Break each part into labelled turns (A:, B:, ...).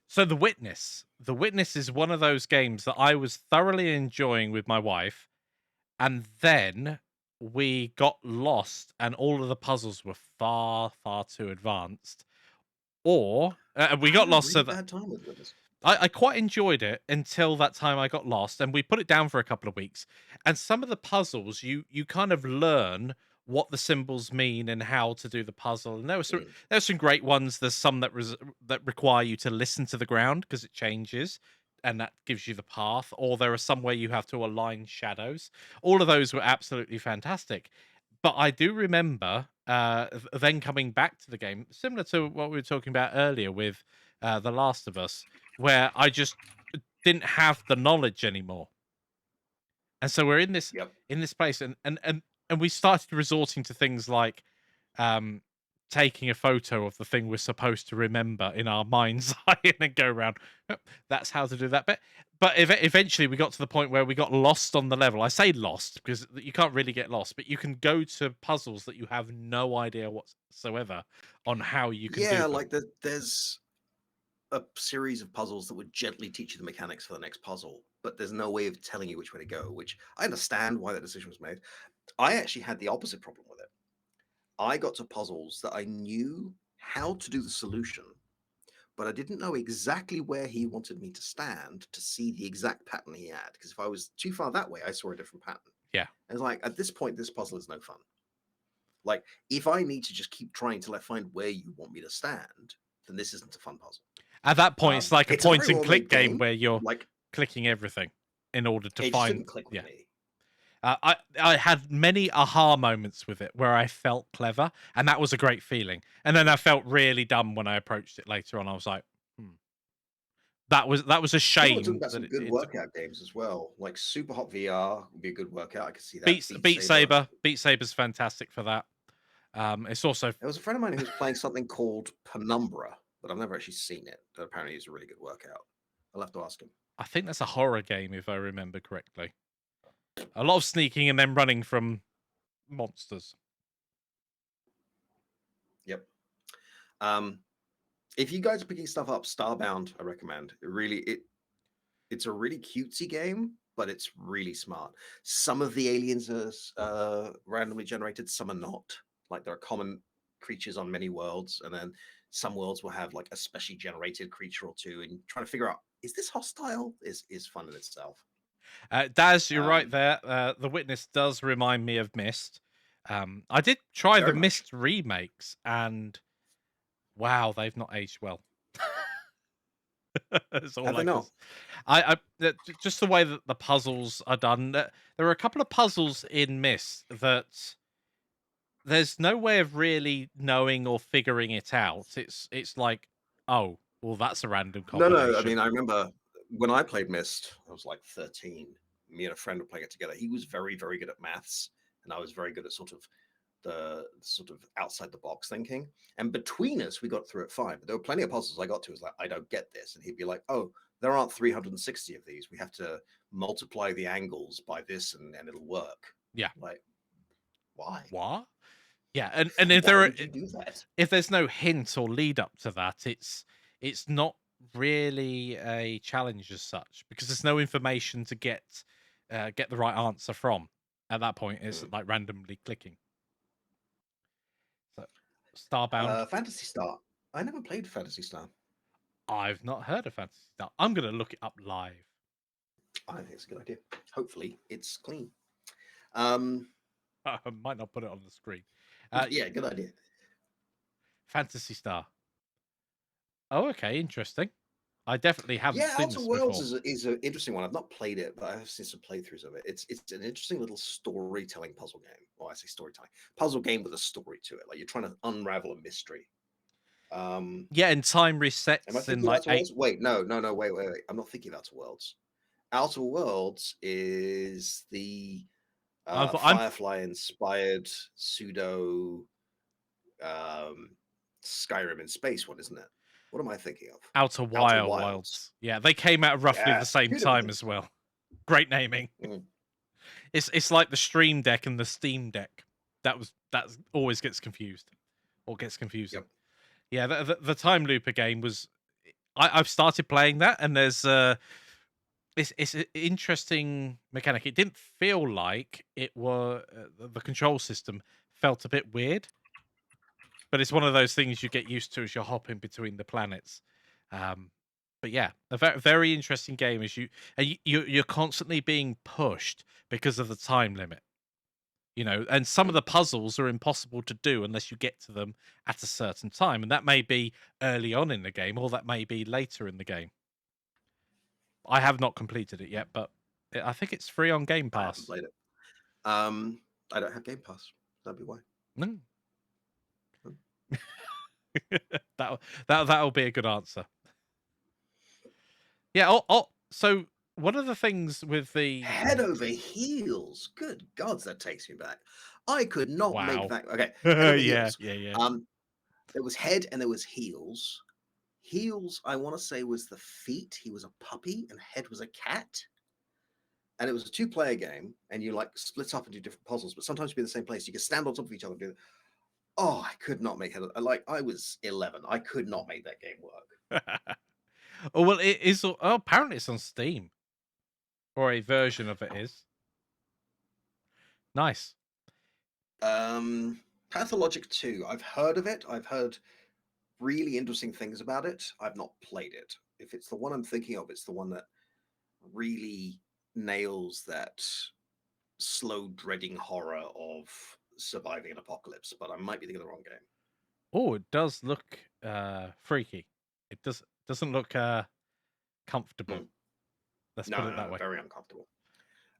A: So The Witness is one of those games that I was thoroughly enjoying with my wife, and then we got lost, and all of the puzzles were far, far too advanced. Or we
B: I
A: got
B: had a
A: lost, so
B: really
A: that
B: bad time with Witness.
A: I quite enjoyed it until that time I got lost, and we put it down for a couple of weeks. And some of the puzzles, you kind of learn what the symbols mean and how to do the puzzle. And
B: Mm.
A: there were some great ones. There's some that require you to listen to the ground because it changes, and that gives you the path. Or there are some where you have to align shadows. All of those were absolutely fantastic. But I do remember then coming back to the game, similar to what we were talking about earlier with The Last of Us, where I just didn't have the knowledge anymore. And so we're
B: Yep.
A: in this place, and we started resorting to things like um taking a photo of the thing we're supposed to remember in our mind's eye and then go around. "Yep, that's how to do that bit." But eventually we got to the point where we got lost on the level. I say lost because you can't really get lost, but you can go to puzzles that you have no idea whatsoever on how you can do
B: Yeah,
A: them.
B: like there's a series of puzzles that would gently teach you the mechanics for the next puzzle, but there's no way of telling you which way to go, which I understand why that decision was made. I actually had the opposite problem with it. I got to puzzles that I knew how to do the solution, but I didn't know exactly where he wanted me to stand to see the exact pattern he had. Because if I was too far that way, I saw a different pattern.
A: Yeah.
B: And it's like, at this point, this puzzle is no fun. Like, if I need to just keep trying to find where you want me to stand, then this isn't a fun puzzle.
A: At that point, it's like a
B: It's a
A: point
B: very
A: and
B: well
A: click
B: made
A: game
B: game.
A: where you're
B: Like,
A: clicking everything in order to
B: it just
A: find.
B: didn't click with
A: Yeah.
B: me.
A: I had many aha moments with it where I felt clever, and that was a great feeling. And then I felt really dumb when I approached it later on. I was like, hmm. That was a
B: You know, we're talking
A: shame
B: about
A: that
B: some good
A: it took.
B: workout games as well. Like Super Hot VR would be a good workout. I could see that.
A: Beat
B: Beat
A: Beat
B: Saber.
A: Saber. Beat Saber's fantastic for that. It's also.
B: There was a friend of mine who was playing something called Penumbra, but I've never actually seen it. But apparently, it's a really good workout. I'll have to ask him.
A: I think that's a horror game if I remember correctly. A lot of sneaking and then running from monsters.
B: Yep. Um, if you guys are picking stuff up, Starbound, I recommend. It's a really cutesy game, but it's really smart. Some of the aliens are randomly generated, some are not. Like there are common creatures on many worlds, and then some worlds will have like a specially generated creature or two, and trying to figure out is this hostile is fun in itself.
A: Daz, you're right
B: Um,
A: there. The Witness does remind me of Mist. I did try the
B: Very much.
A: Mist remakes, and wow, they've not aged well. That's
B: Have
A: all
B: they
A: I can.
B: not?
A: Just the way that the puzzles are done. There are a couple of puzzles in Mist that there's no way of really knowing or figuring it out. It's like, oh, well, that's a random
B: No, no. I
A: combination.
B: mean, I remember when I played Mist, I was like 13. Me and a friend were playing it together. He was very, very good at maths, and I was very good at sort of outside the box thinking. And between us, we got through it fine. But there were plenty of puzzles I got to. Was like, I don't get this, and he'd be like, "Oh, there aren't 360 of these. We have to multiply the angles by this, and it'll work."
A: Yeah.
B: Like, why?
A: What? Yeah, and if
B: Why
A: there are
B: would you do that?
A: if there's no hint or lead up to that, it's not really a challenge as such because there's no information to get the right answer from. At that point, it's
B: Hmm.
A: like randomly clicking. So, Starbound,
B: Fantasy Star. I never played Fantasy Star.
A: I've not heard of Fantasy Star. I'm gonna look it up live.
B: I think it's a good idea. Hopefully, it's clean. Um,
A: I might not put it on the screen. Y-
B: yeah, good idea.
A: Fantasy Star. Oh, okay, interesting. I definitely haven't
B: Yeah,
A: seen
B: Outer
A: this
B: Worlds
A: before.
B: is an interesting one. I've not played it, but I've seen some playthroughs of it. It's an interesting little storytelling puzzle game. Well, I say storytelling puzzle game with a story to it. Like you're trying to unravel a mystery.
A: Yeah, and time
B: Am I
A: resets in
B: thinking of
A: like
B: Outer
A: eight.
B: Worlds? Wait, no, no, no, wait. I'm not thinking of Outer Worlds. Outer Worlds is the
A: I'm
B: Firefly inspired pseudo um, Skyrim in space one, isn't it? What am I thinking of?
A: Outer
B: Outer Wilds.
A: Wilds. Yeah, they came out roughly the
B: Yes,
A: same
B: two different
A: time
B: things.
A: as well. Great naming.
B: Mm,
A: It's like the Stream Deck and the Steam Deck. That always gets confused or gets confusing.
B: yep.
A: Yeah, the time looper game was. I've started playing that, and there's it's an interesting mechanic. It didn't feel like it were the control system felt a bit weird, but it's one of those things you get used to as you're hopping between the planets. Um, but yeah, a very interesting game. As you're constantly being pushed because of the time limit, and some of
B: Mm.
A: the puzzles are impossible to do unless you get to them at a certain time, and that may be early on in the game, or that may be later in the game. I have not completed it yet, but I think it's free on Game
B: I haven't
A: Pass.
B: played it. I don't have Game Pass. That'd be why.
A: Mm.
B: Mm.
A: That'll be a good answer. Yeah. So one of the things with the
B: Head over heels. Good gods, that takes me back. I could not make
A: wow,
B: that. Okay, head over
A: yeah,
B: heels.
A: yeah, yeah.
B: Um, there was head and there was heels. Heels, I want to say, was the feet. He was a puppy, and head was a cat. And it was a two-player game, and you like split up into different puzzles, but sometimes you'd be in the same place. You could stand on top of each other and do it. Oh, I could not make it. Like I was 11. I could not make that game work.
A: Oh well, it is. Oh, apparently it's on Steam, or a version of it is. Nice.
B: Pathologic 2. I've heard of it. I've heard really interesting things about it. I've not played it. If it's the one I'm thinking of, it's the one that really nails that slow, dreading horror of surviving an apocalypse. But I might be thinking of the wrong game.
A: Oh, it does look freaky. It doesn't look comfortable.
B: Mm.
A: Let's put
B: No,
A: it
B: no,
A: that
B: no,
A: way.
B: very uncomfortable.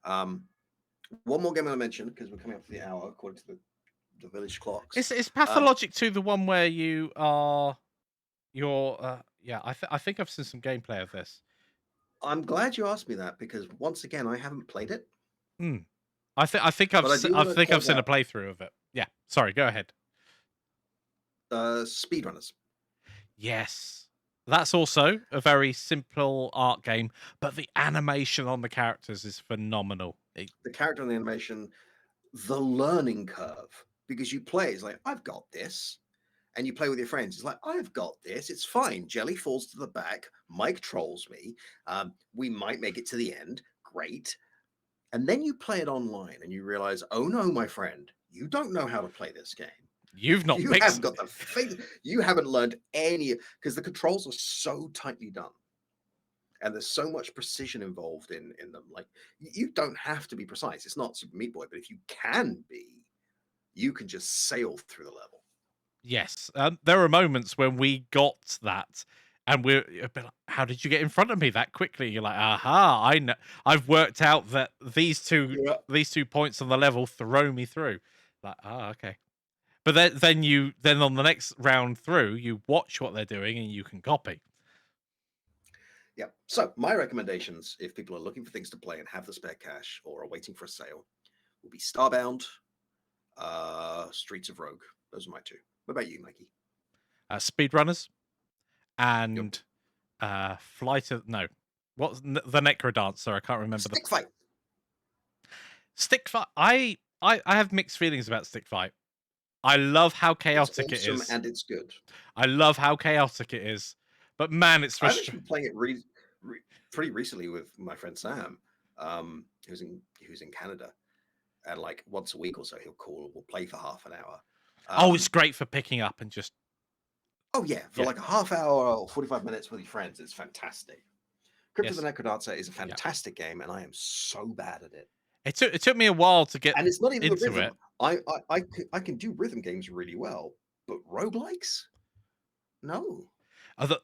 B: Um, One more game I mentioned because we're coming up to the hour according to the village clocks.
A: Is
B: Um,
A: Pathologic 2 the one where you're yeah, I think I've seen some gameplay of this.
B: I'm glad you asked me that because once again I haven't played it,
A: Hmm.
B: but I do
A: I
B: want to
A: think I've
B: point
A: seen a
B: out
A: playthrough of it. Yeah. Sorry, go ahead.
B: speedrunners.
A: Yes. That's also a very simple art game, but the animation on the characters is phenomenal.
B: The character and the animation, the learning curve because you play it's like I've got this, and you play with your friends. It's like I've got this. It's fine. Jelly falls to the back. Mike trolls me. We might make it to the end. Great. And then you play it online and you realize, oh no, my friend, you don't know how to play this game.
A: You've not
B: You haven't
A: picked
B: got the face. You haven't learned any because the controls are so tightly done, and there's so much precision involved in them. Like you don't have to be precise. It's not Super Meat Boy, but if you can be, you can just sail through the level.
A: Yes, there are moments when we got that, and we're a bit like, "How did you get in front of me that quickly?" You're like, "Aha! I know. I've worked out that
B: Yeah.
A: these 2 points on the level throw me through." Like, "Ah, okay." But then on the next round through, you watch what they're doing and you can copy.
B: Yeah. So my recommendations, if people are looking for things to play and have the spare cash or are waiting for a sale, will be Starbound, Streets of Rogue. Those are my two. What about you, Mikey?
A: Speedrunners
B: Yep.
A: and Flight of no, what's the Necrodancer? I can't remember the
B: Stick Fight.
A: Stick Fight. I have mixed feelings about Stick Fight. I love how
B: It's
A: chaotic it
B: awesome
A: is.
B: and it's good.
A: I love how chaotic it is, but man, it's
B: I've actually
A: frustrating.
B: been playing it pretty recently with my friend Sam, who's in Canada, and like once a week or so he'll call. We'll play for half an hour.
A: Oh, it's
B: Um,
A: great for picking up and just
B: oh yeah, for
A: yeah,
B: like a half hour or 45 minutes with your friends, it's fantastic. Crypt of the
A: yes,
B: Necrodancer is a
A: yeah.
B: fantastic game, and I am so bad at it.
A: It took me a while to get
B: And it's not even the
A: into
B: rhythm.
A: it.
B: I can do rhythm games really well, but roguelikes? No.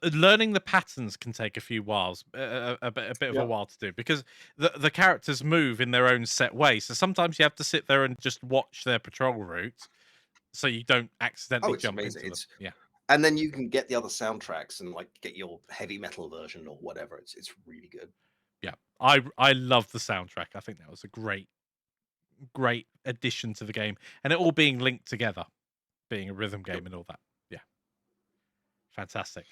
A: Learning the patterns can take a few whiles, a bit of a
B: Yeah.
A: while to do because the characters move in their own set way. So sometimes you have to sit there and just watch their patrol route, so you don't
B: Oh,
A: accidentally
B: it's
A: jump
B: amazing.
A: into them.
B: It's
A: Yeah.
B: and then you can get the other soundtracks and like get your heavy metal version or whatever. It's really good.
A: Yeah, I love the soundtrack. I think that was a great addition to the game, and it all being linked together, being a rhythm
B: Yep.
A: game and all that. Yeah, fantastic.